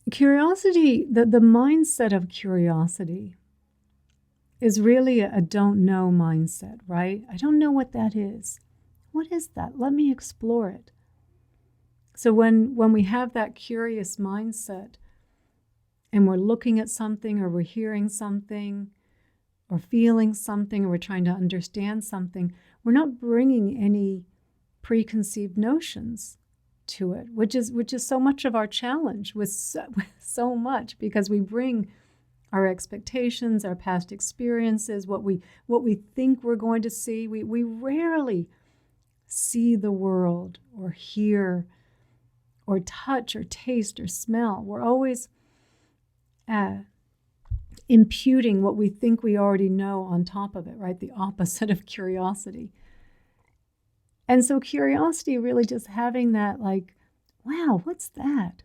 Curiosity, the mindset of curiosity is really a don't know mindset, right? I don't know what that is. What is that? Let me explore it. So when we have that curious mindset and we're looking at something or we're hearing something or feeling something or we're trying to understand something, we're not bringing any preconceived notions to it, which is so much of our challenge with so much, because we bring our expectations, our past experiences, what we think we're going to see. We rarely see the world or hear or touch or taste or smell. We're always imputing what we think we already know on top of it, right? The opposite of curiosity. And so curiosity, really just having that, like, wow, what's that?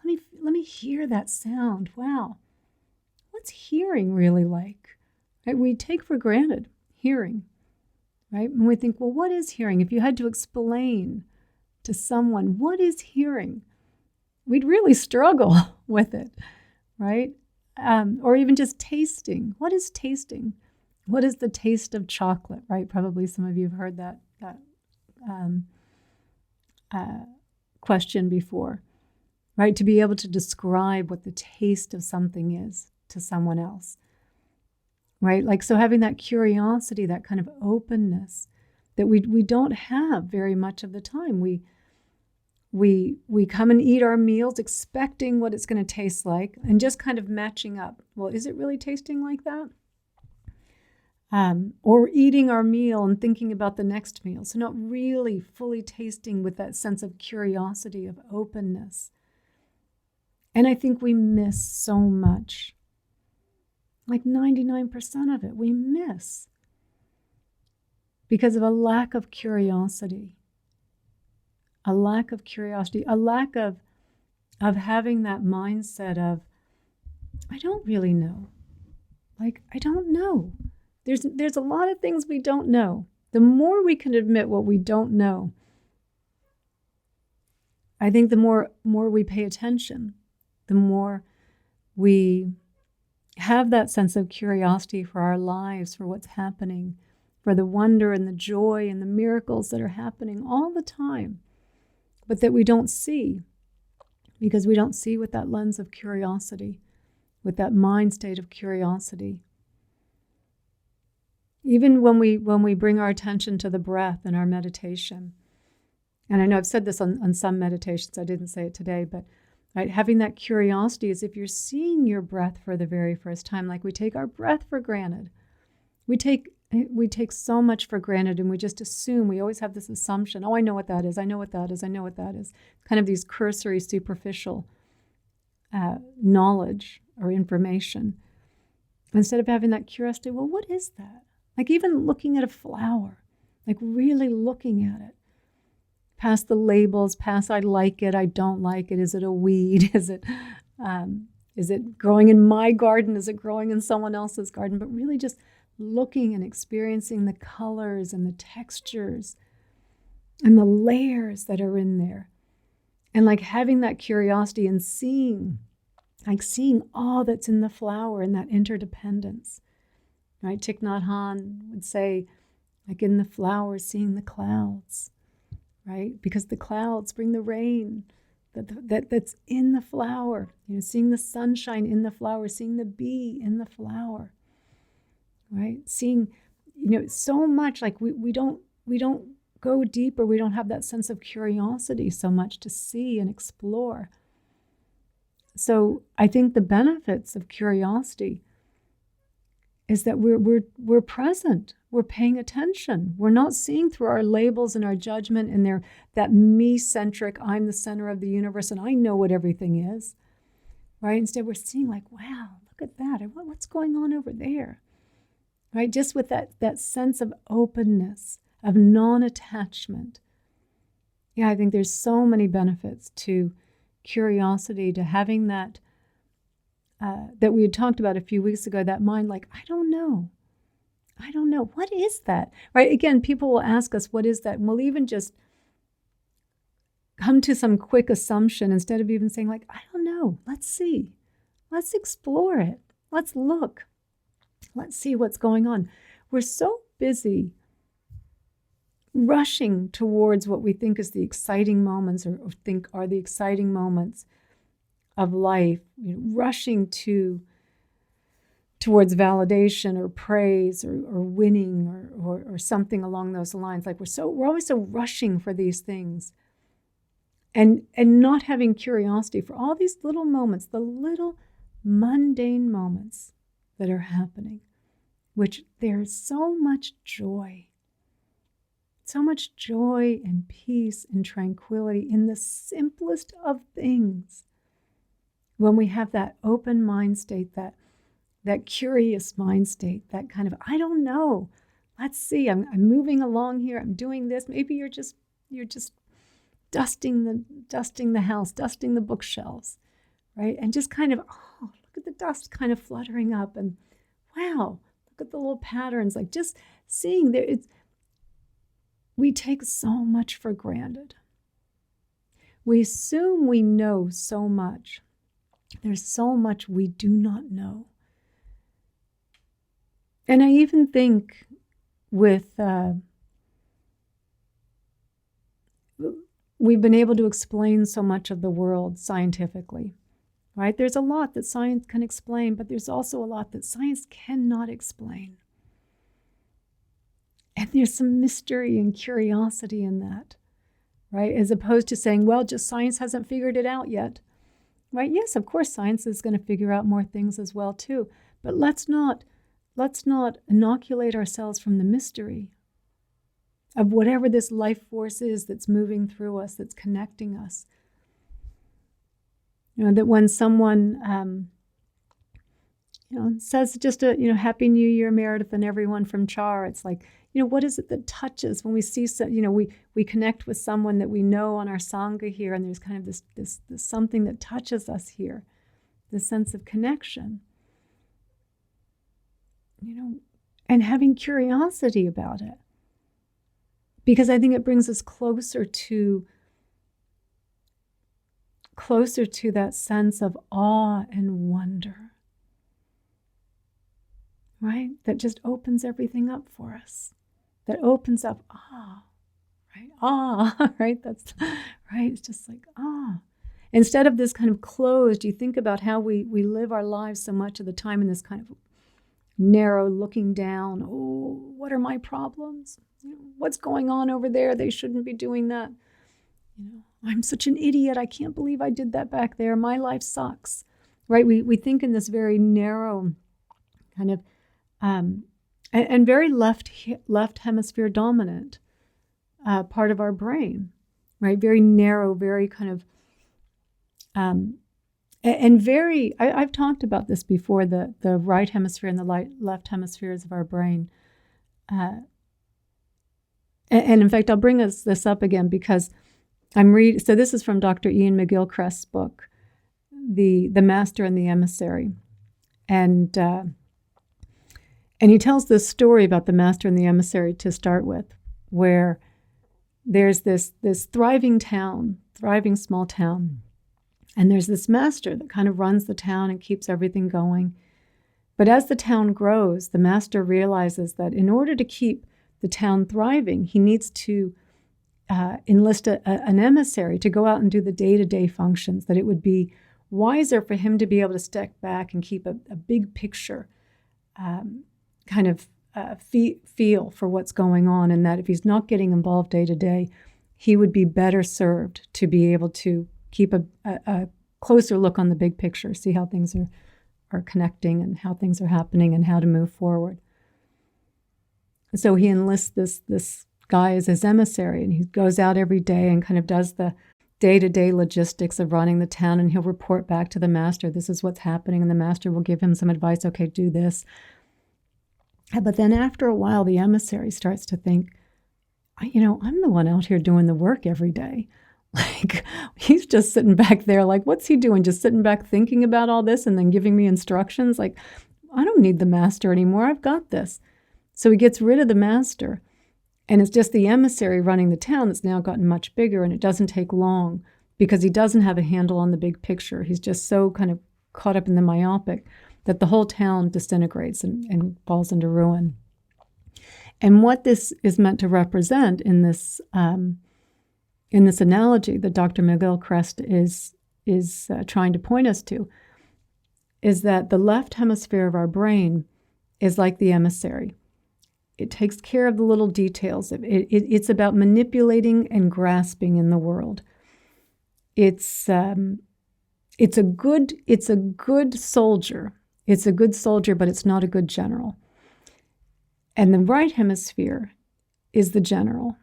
Let me hear that sound. Wow. What's hearing really like? Right? We take for granted hearing, right? And we think, well, what is hearing? If you had to explain to someone what is hearing, we'd really struggle with it, right? Or even just tasting. What is tasting? What is the taste of chocolate, right? Probably some of you have heard that question before, right? To be able to describe what the taste of something is to someone else, right? Like, so having that curiosity, that kind of openness that we don't have very much of the time. We come and eat our meals expecting what it's going to taste like and just kind of matching up. Well, is it really tasting like that? Or eating our meal and thinking about the next meal. So not really fully tasting with that sense of curiosity, of openness. And I think we miss so much. Like 99% of it we miss because of a lack of curiosity. A lack of curiosity, a lack of having that mindset of, I don't really know. Like, I don't know. There's a lot of things we don't know. The more we can admit what we don't know, I think the more we pay attention, the more we have that sense of curiosity for our lives, for what's happening, for the wonder and the joy and the miracles that are happening all the time, but that we don't see because we don't see with that lens of curiosity, with that mind state of curiosity. Even when we bring our attention to the breath in our meditation, and I know I've said this on some meditations, I didn't say it today, but right, having that curiosity is if you're seeing your breath for the very first time, like we take our breath for granted. We take so much for granted and we just assume, we always have this assumption, oh, I know what that is, I know what that is, I know what that is. Kind of these cursory, superficial knowledge or information. Instead of having that curiosity, well, what is that? Like even looking at a flower, like really looking at it. Past the labels, past I like it, I don't like it. Is it a weed? Is it growing in my garden? Is it growing in someone else's garden? But really just looking and experiencing the colors and the textures and the layers that are in there. And like having that curiosity and seeing all that's in the flower and that interdependence. Right? Thich Nhat Hanh would say, like in the flower, seeing the clouds, right? Because the clouds bring the rain that's in the flower. You know, seeing the sunshine in the flower, seeing the bee in the flower, right? Seeing, so much like we don't go deeper. We don't have that sense of curiosity so much to see and explore. So I think the benefits of curiosity is that we're present, we're paying attention, we're not seeing through our labels and our judgment and that me-centric, I'm the center of the universe and I know what everything is, right? Instead, we're seeing like, wow, look at that, what's going on over there, right? Just with that sense of openness, of non-attachment. Yeah, I think there's so many benefits to curiosity, to having that we had talked about a few weeks ago, that mind like, I don't know. What is that? Right? Again, people will ask us, what is that? And we'll even just come to some quick assumption instead of even saying like, I don't know, let's see. Let's explore it. Let's look. Let's see what's going on. We're so busy rushing towards what we think is the exciting moments or think are the exciting moments of life, rushing towards validation or praise or winning or something along those lines. Like we're always so rushing for these things and not having curiosity for all these little moments, the little mundane moments that are happening, which there's so much joy and peace and tranquility in the simplest of things. When we have that open mind state, that curious mind state, that kind of, I don't know, let's see, I'm moving along here, I'm doing this. Maybe you're just dusting the house, dusting the bookshelves, right? And just kind of, oh, look at the dust kind of fluttering up, and wow, look at the little patterns, like just seeing there. We take so much for granted. We assume we know so much. There's so much we do not know. And I even think with, we've been able to explain so much of the world scientifically, right? There's a lot that science can explain, but there's also a lot that science cannot explain. And there's some mystery and curiosity in that, right? As opposed to saying, well, just science hasn't figured it out yet, right? Yes, of course, science is going to figure out more things as well, too. But let's not inoculate ourselves from the mystery of whatever this life force is that's moving through us, that's connecting us. That when someone, says just a, Happy New Year, Meredith, and everyone from Char, it's like, what is it that touches when we see, we connect with someone that we know on our sangha here, and there's kind of this something that touches us here, this sense of connection, and having curiosity about it. Because I think it brings us closer to that sense of awe and wonder, right? That just opens everything up for us. That opens up right? Right? That's right. It's just like Instead of this kind of closed, you think about how we live our lives so much of the time in this kind of narrow looking down. Oh, what are my problems? What's going on over there? They shouldn't be doing that. I'm such an idiot. I can't believe I did that back there. My life sucks, right? We think in this very narrow kind of, and very left hemisphere dominant part of our brain, right? Very narrow, very kind of, and very, I've talked about this before, the right hemisphere and the left hemispheres of our brain. And in fact, I'll bring this up again because I'm reading, so this is from Dr. Ian McGilchrist's book, The Master and the Emissary. And he tells this story about the master and the emissary to start with, where there's this thriving small town. And there's this master that kind of runs the town and keeps everything going. But as the town grows, the master realizes that in order to keep the town thriving, he needs to enlist an emissary to go out and do the day-to-day functions, that it would be wiser for him to be able to step back and keep a big picture kind of feel for what's going on, and that if he's not getting involved day-to-day, he would be better served to be able to keep a closer look on the big picture, see how things are connecting and how things are happening and how to move forward. So he enlists this guy as his emissary, and he goes out every day and kind of does the day-to-day logistics of running the town, and he'll report back to the master, this is what's happening, and the master will give him some advice, okay, do this. But then after a while, the emissary starts to think, I'm the one out here doing the work every day. Like, he's just sitting back there, like, what's he doing? Just sitting back thinking about all this and then giving me instructions? Like, I don't need the master anymore. I've got this. So he gets rid of the master. And it's just the emissary running the town that's now gotten much bigger, and it doesn't take long because he doesn't have a handle on the big picture. He's just so kind of caught up in the myopic that the whole town disintegrates and falls into ruin. And what this is meant to represent in this analogy that Dr. McGilchrist is trying to point us to is that the left hemisphere of our brain is like the emissary. It takes care of the little details. It's about manipulating and grasping in the world. It's a good soldier. It's a good soldier, but it's not a good general. And the right hemisphere is the general,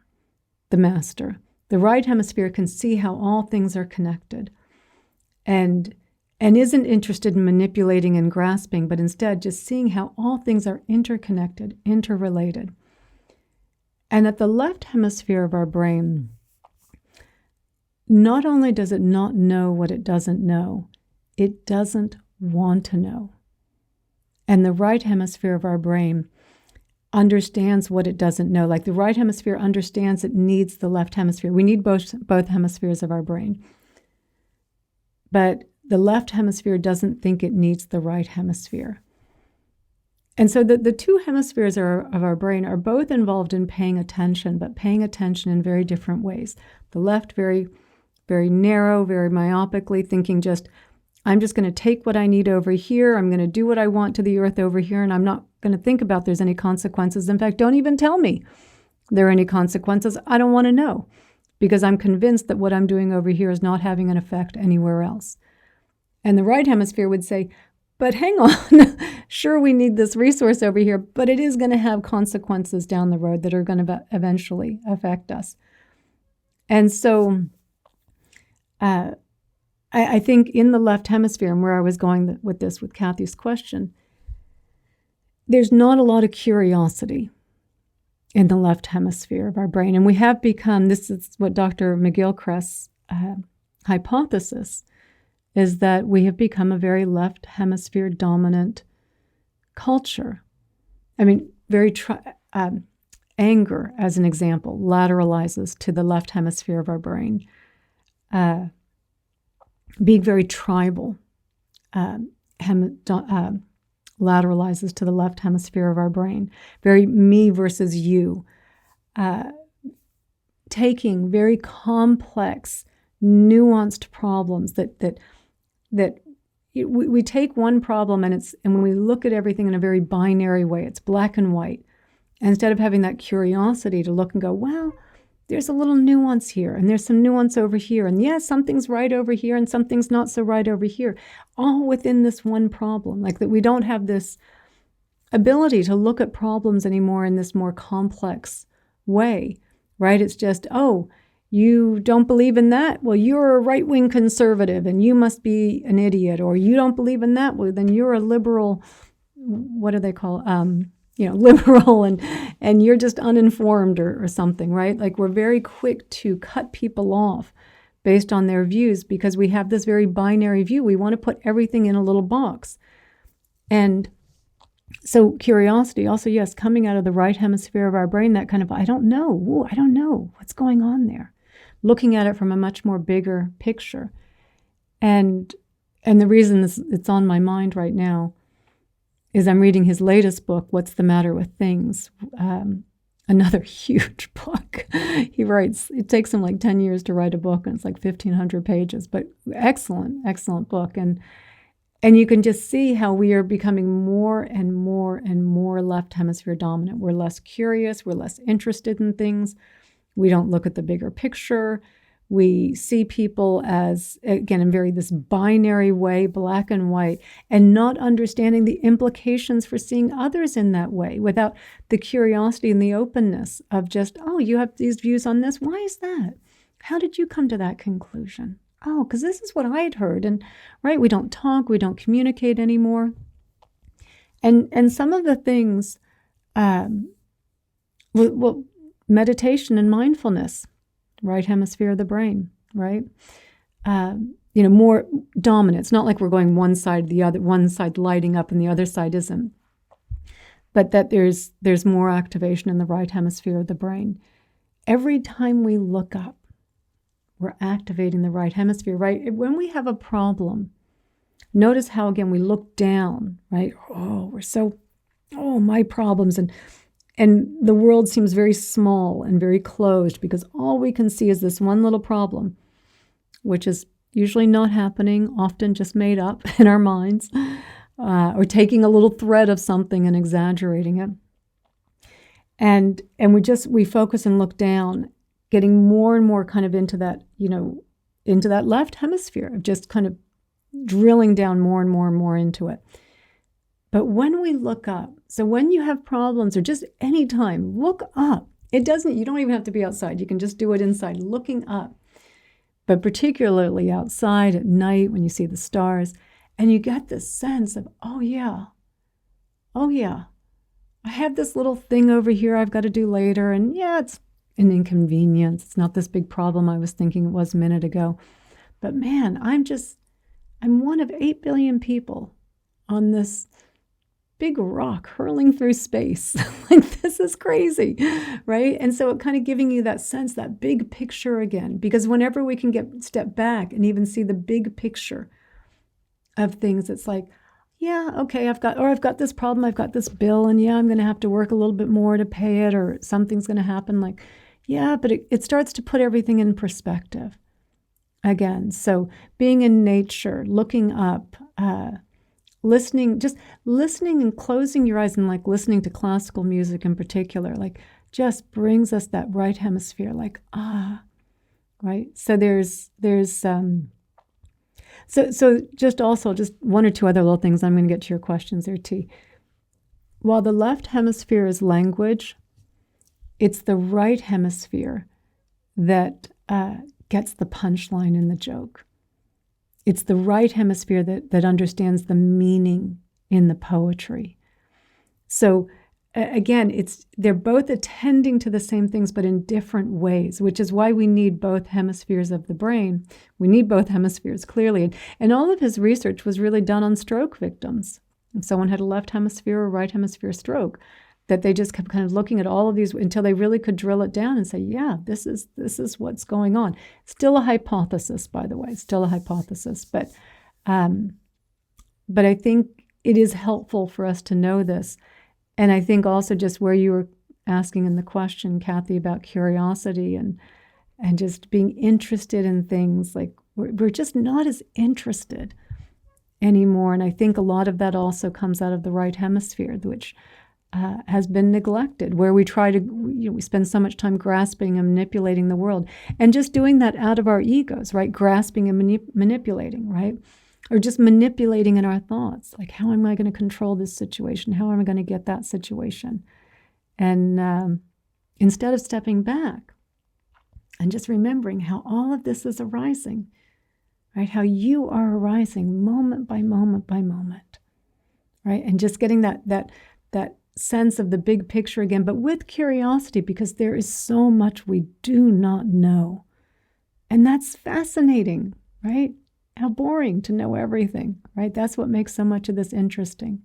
the master. The right hemisphere can see how all things are connected and isn't interested in manipulating and grasping, but instead just seeing how all things are interconnected, interrelated. And that the left hemisphere of our brain, not only does it not know what it doesn't know, it doesn't want to know. And the right hemisphere of our brain understands what it doesn't know. Like the right hemisphere understands it needs the left hemisphere. We need both hemispheres of our brain. But the left hemisphere doesn't think it needs the right hemisphere. And so the two hemispheres of our brain are both involved in paying attention, but paying attention in very different ways. The left, very, very narrow, very myopically, thinking I'm just going to take what I need over here. I'm going to do what I want to the earth over here, and I'm not going to think about there's any consequences. In fact, don't even tell me there are any consequences. I don't want to know because I'm convinced that what I'm doing over here is not having an effect anywhere else. And the right hemisphere would say, but hang on, sure, we need this resource over here, but it is going to have consequences down the road that are going to eventually affect us. And so I think in the left hemisphere, and where I was going with this with Kathy's question, there's not a lot of curiosity in the left hemisphere of our brain. And we have become, this is what Dr. McGilchrist's hypothesis is, that we have become a very left hemisphere dominant culture. I mean, anger, as an example, lateralizes to the left hemisphere of our brain. Being very tribal lateralizes to the left hemisphere of our brain. Very me versus you. Taking very complex, nuanced problems that we take one problem and when we look at everything in a very binary way, it's black and white. And instead of having that curiosity to look and go, well, there's a little nuance here, and there's some nuance over here, and yes, something's right over here, and something's not so right over here, all within this one problem. Like that we don't have this ability to look at problems anymore in this more complex way, right? It's just, oh, you don't believe in that? Well, you're a right-wing conservative, and you must be an idiot. Or you don't believe in that? Well, then you're a liberal, what do they call liberal, and you're just uninformed or something, right? Like we're very quick to cut people off based on their views because we have this very binary view. We want to put everything in a little box. And so curiosity also, yes, coming out of the right hemisphere of our brain, that kind of, I don't know. Ooh, I don't know what's going on there. Looking at it from a much more bigger picture. And the reason it's on my mind right now is I'm reading his latest book, What's the Matter with Things? Another huge book. He writes, it takes him like 10 years to write a book, and it's like 1,500 pages, but excellent book. And you can just see how we are becoming more and more and more left hemisphere dominant. We're less curious. We're less interested in things. We don't look at the bigger picture. We see people as, again, in very this binary way, black and white, and not understanding the implications for seeing others in that way without the curiosity and the openness of just, oh, you have these views on this. Why is that? How did you come to that conclusion? Oh, because this is what I had heard. And right, we don't talk, we don't communicate anymore. And some of the things, meditation and mindfulness, right hemisphere of the brain, right? More dominant. It's not like we're going one side, the other, one side lighting up and the other side isn't. but that there's more activation in the right hemisphere of the brain. Every time we look up, we're activating the right hemisphere, right? When we have a problem, notice how, again, we look down, right? My problems. And the world seems very small and very closed because all we can see is this one little problem, which is usually not happening, often just made up in our minds, or taking a little thread of something and exaggerating it. And we focus and look down, getting more and more kind of into that, into that left hemisphere, of just kind of drilling down more and more and more into it. But when we look up, so when you have problems or just any time, look up. You don't even have to be outside. You can just do it inside, looking up. But particularly outside at night when you see the stars, and you get this sense of, oh yeah, I have this little thing over here I've got to do later. And yeah, it's an inconvenience. It's not this big problem I was thinking it was a minute ago. But man, I'm one of 8 billion people on this big rock hurling through space. Like, this is crazy, right? And so it kind of giving you that sense, that big picture again, because whenever we can step back and even see the big picture of things, it's like, yeah, okay, I've got this problem, I've got this bill, and yeah, I'm going to have to work a little bit more to pay it, or something's going to happen. Like, yeah, but it starts to put everything in perspective again. So being in nature, looking up, listening and closing your eyes, and like listening to classical music in particular, like just brings us that right hemisphere, like, right? So so just one or two other little things. I'm going to get to your questions there, T. While the left hemisphere is language, it's the right hemisphere that gets the punchline in the joke. It's the right hemisphere that understands the meaning in the poetry. So again, they're both attending to the same things, but in different ways, which is why we need both hemispheres of the brain. We need both hemispheres, clearly. And all of his research was really done on stroke victims. If someone had a left hemisphere or right hemisphere stroke, that they just kept kind of looking at all of these until they really could drill it down and say, yeah, this is what's going on. Still a hypothesis, by the way, still a hypothesis. But I think it is helpful for us to know this. And I think also just where you were asking in the question, Kathy, about curiosity and just being interested in things, like we're just not as interested anymore. And I think a lot of that also comes out of the right hemisphere, which has been neglected, where we try to, we spend so much time grasping and manipulating the world, and just doing that out of our egos, right? Grasping and manipulating, right? Or just manipulating in our thoughts, like, how am I going to control this situation? How am I going to get that situation? And instead of stepping back and just remembering how all of this is arising, right? How you are arising moment by moment by moment, right? And just getting that sense of the big picture again, but with curiosity, because there is so much we do not know. And that's fascinating, right? How boring to know everything, right? That's what makes so much of this interesting.